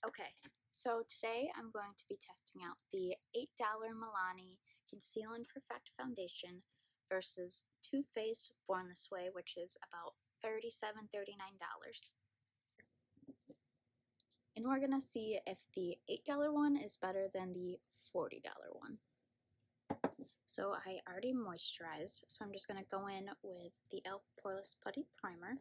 Okay, so today I'm going to be testing out the $8 Milani Conceal and Perfect Foundation versus TooFaced Born This Way, which is about $39. And we're going to see if the $8 one is better than the $40 one. So I already moisturized, so I'm just going to go in with the e.l.f. Poreless Putty Primer.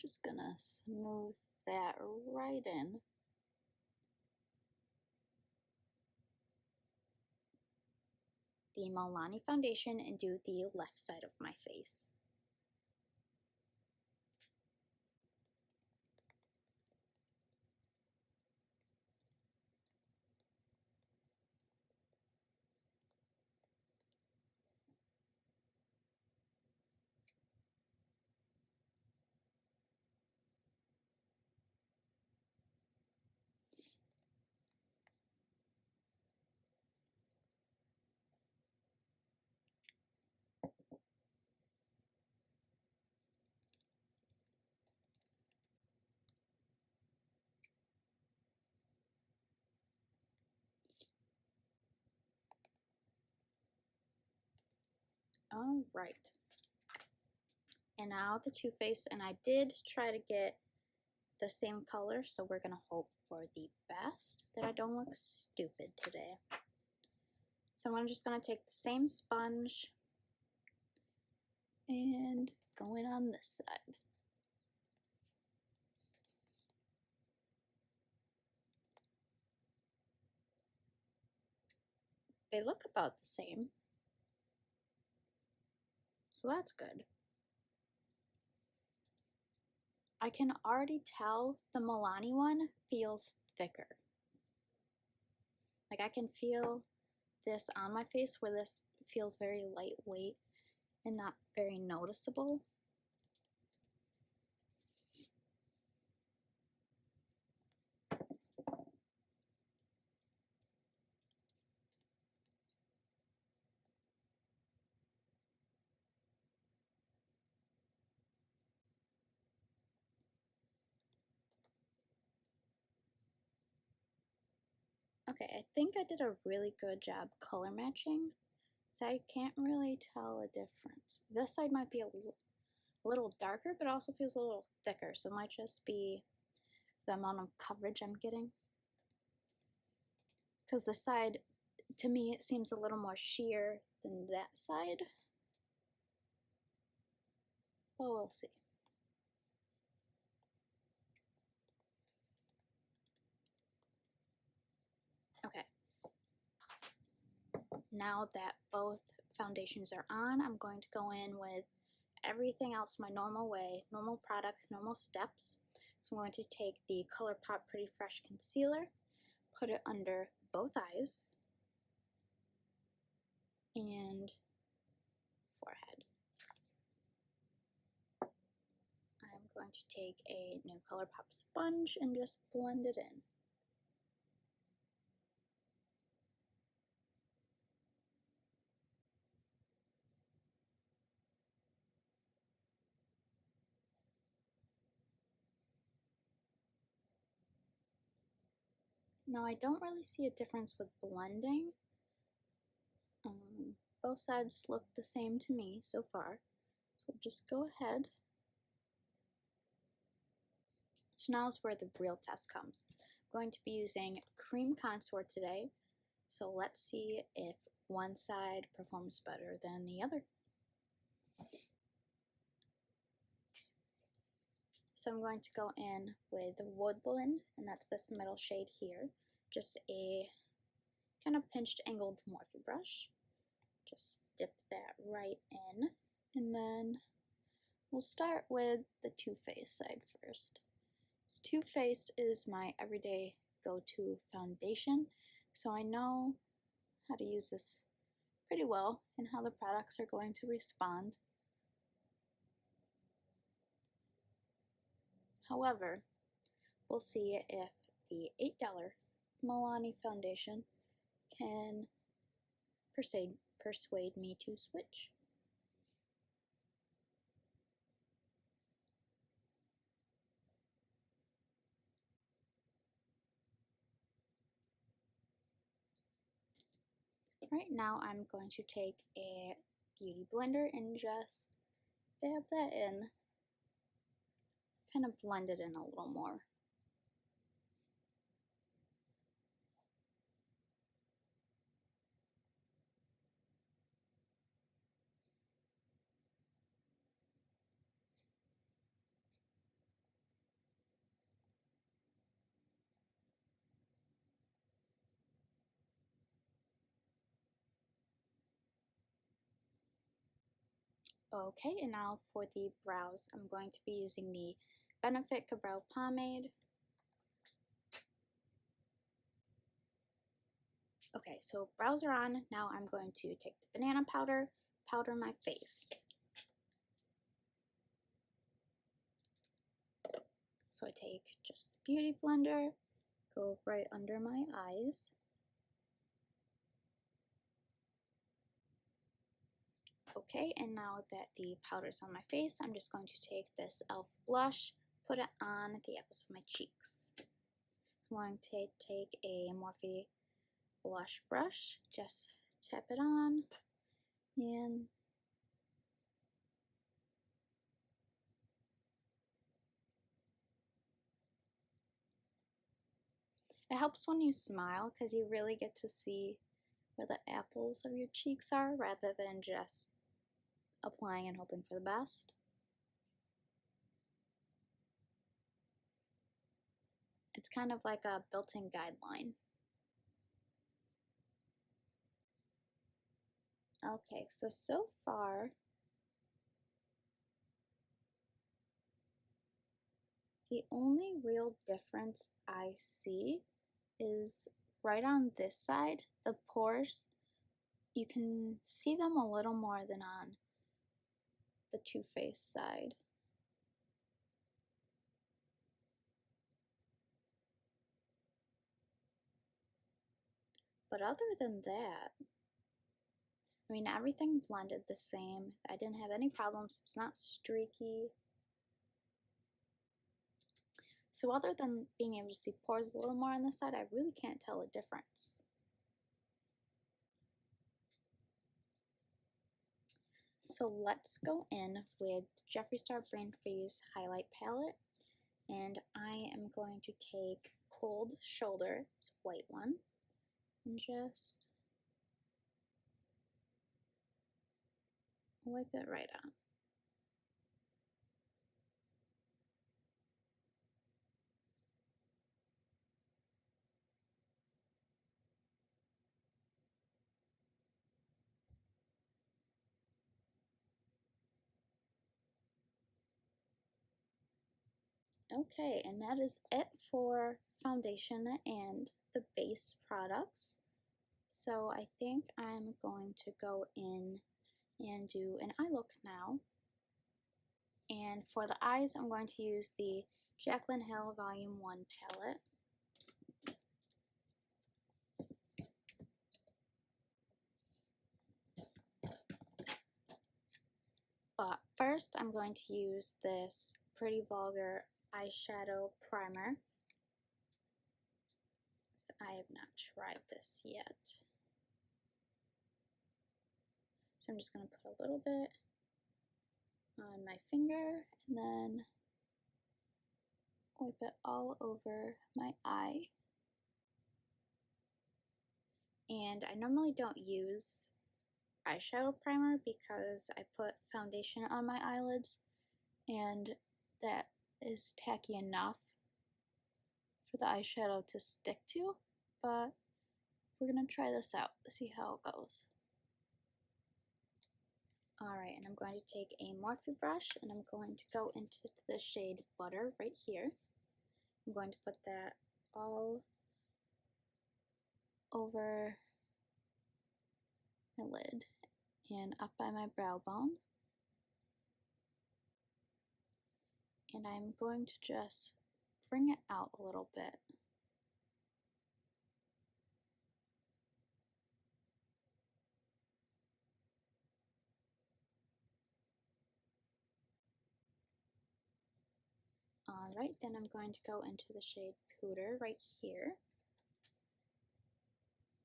Just gonna smooth that right in. The Milani foundation and do the left side of my face. All right. And now the Too Faced, and I did try to get the same color, so we're gonna hope for the best that I don't look stupid today. So I'm just gonna take the same sponge and go in on this side. They look about the same, so that's good. I can already tell the Milani one feels thicker. Like I can feel this on my face where this feels very lightweight and not very noticeable. Okay, I think I did a really good job color matching, so I can't really tell a difference. This side might be a little darker, but also feels a little thicker, so it might just be the amount of coverage I'm getting. Because the side, to me, it seems a little more sheer than that side. But we'll see. Okay. Now that both foundations are on, I'm going to go in with everything else my normal way, normal products, normal steps. So I'm going to take the ColourPop Pretty Fresh Concealer, put it under both eyes and forehead. I'm going to take a new ColourPop sponge and just blend it in. Now I don't really see a difference with blending. Both sides look the same to me so far. So just go ahead. So now is where the real test comes. I'm going to be using cream contour today. So let's see if one side performs better than the other. So I'm going to go in with Woodland, and that's this middle shade here. Just a kind of pinched angled Morphe brush. Just dip that right in, and then we'll start with the Too Faced side first. This Too Faced is my everyday go-to foundation, so I know how to use this pretty well and how the products are going to respond. However, we'll see if the $8 Milani foundation can persuade me to switch. Right now I'm going to take a beauty blender and just dab that in, kind of blend it in a little more. Okay, and now for the brows, I'm going to be using the Benefit Brow Pomade. Okay, so brows are on. Now I'm going to take the banana powder, powder my face. So I take just the beauty blender, go right under my eyes. Okay, and now that the powder's on my face, I'm just going to take this e.l.f. blush, put it on the apples of my cheeks. So I'm going to take a Morphe blush brush, just tap it on, and it helps when you smile because you really get to see where the apples of your cheeks are rather than just applying and hoping for the best. It's kind of like a built-in guideline. Okay, so far, the only real difference I see is right on this side, the pores. You can see them a little more than on the Too Faced side. But other than that, I mean, everything blended the same. I didn't have any problems. It's not streaky. So other than being able to see pores a little more on this side, I really can't tell a difference. So let's go in with Jeffree Star Brain Freeze Highlight Palette. And I am going to take Cold Shoulder, this white one, and just wipe it right on. Okay, and that is it for foundation and the base products. So I think I'm going to go in and do an eye look now. And for the eyes, I'm going to use the Jaclyn Hill Volume 1 palette. But first, I'm going to use this Pretty Vulgar eyeshadow primer. So I have not tried this yet. So I'm just going to put a little bit on my finger and then wipe it all over my eye. And I normally don't use eyeshadow primer because I put foundation on my eyelids and that is tacky enough for the eyeshadow to stick to, but we're going to try this out to see how it goes. Alright, and I'm going to take a Morphe brush and I'm going to go into the shade Butter right here. I'm going to put that all over my lid and up by my brow bone. And I'm going to just bring it out a little bit. Alright, then I'm going to go into the shade Pooter right here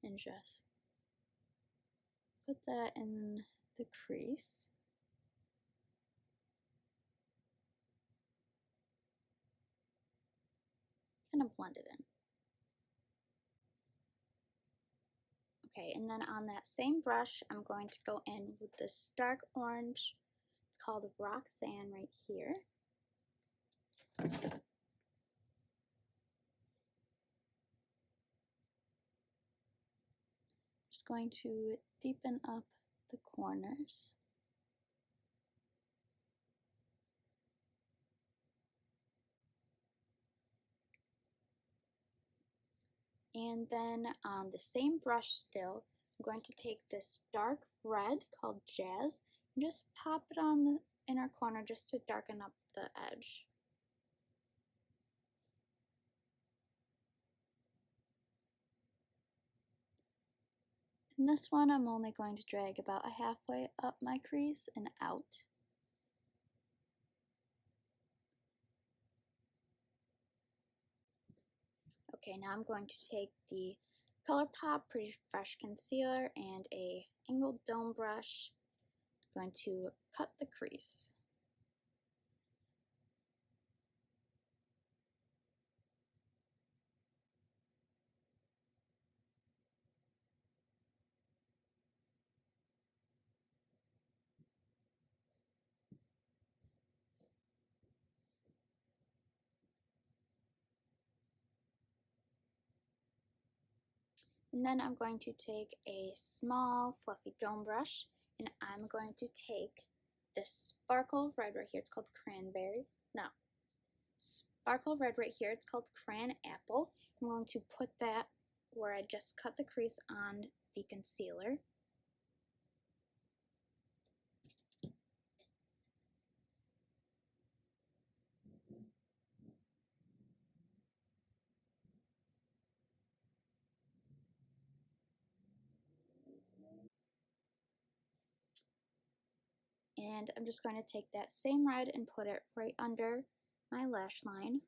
and just put that in the crease. Kind of blend it in. Okay, and then on that same brush, I'm going to go in with this dark orange. It's called Roxanne right here. Just going to deepen up the corners. And then on the same brush still, I'm going to take this dark red called Jazz and just pop it on the inner corner just to darken up the edge. And this one I'm only going to drag about halfway up my crease and out. Okay, now I'm going to take the ColourPop Pretty Fresh Concealer and a angled dome brush. I'm going to cut the crease. And then I'm going to take a small fluffy dome brush and I'm going to take this sparkle red right here. It's called Cranberry. No, sparkle red right here. It's called Cran Apple. I'm going to put that where I just cut the crease on the concealer. And I'm just going to take that same red and put it right under my lash line.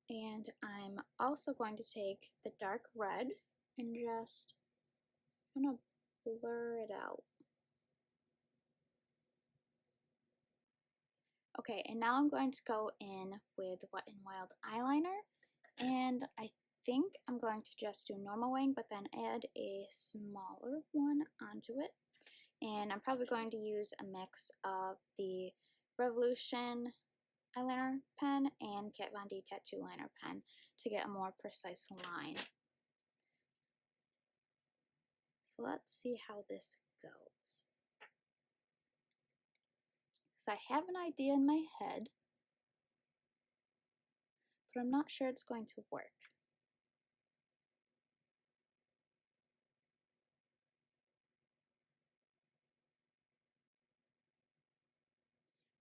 And I'm also going to take the dark red and just kind of blur it out. Okay, and now I'm going to go in with Wet n Wild eyeliner, and I think I'm going to just do normal wing, but then add a smaller one onto it. And I'm probably going to use a mix of the Revolution eyeliner pen and Kat Von D tattoo liner pen to get a more precise line. So let's see how this goes. So I have an idea in my head, but I'm not sure it's going to work.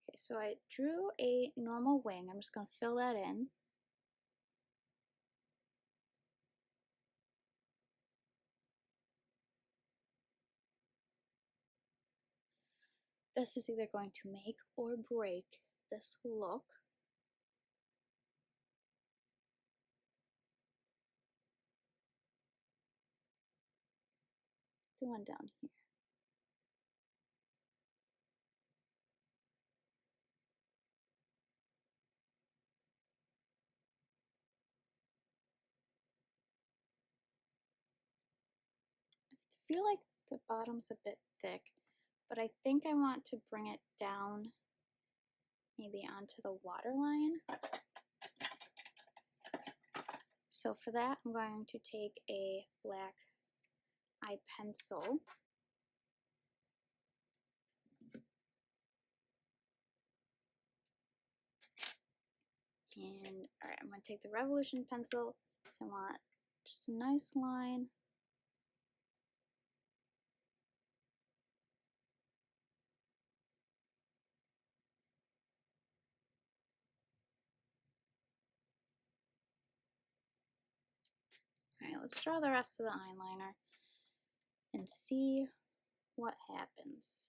Okay, so I drew a normal wing. I'm just going to fill that in. This is either going to make or break this look. The one down here. I feel like the bottom's a bit thick, but I think I want to bring it down maybe onto the waterline. So for that, I'm going to take a black eye pencil. And alright, I'm going to take the Revolution pencil. So I want just a nice line. Alright, let's draw the rest of the eyeliner and see what happens.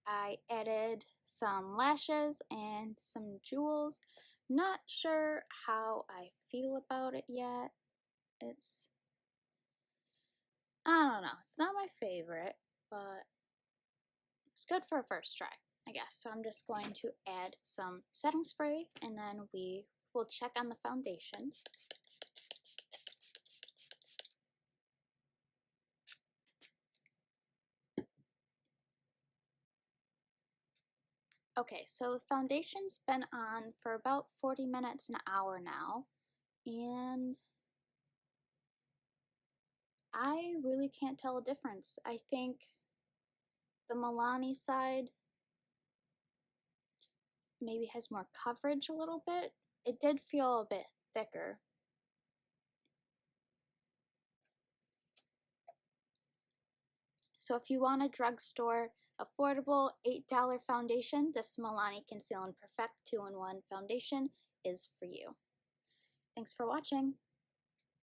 I added some lashes and some jewels. Not sure how I feel about it yet. I don't know, it's not my favorite, but it's good for a first try, I guess. So I'm just going to add some setting spray and then we will check on the foundation. Okay, so the foundation's been on for about 40 minutes, an hour now, and I really can't tell a difference. I think the Milani side maybe has more coverage a little bit. It did feel a bit thicker. So if you want a drugstore affordable $8 foundation, this Milani Conceal and Perfect 2-in-1 foundation is for you. Thanks for watching.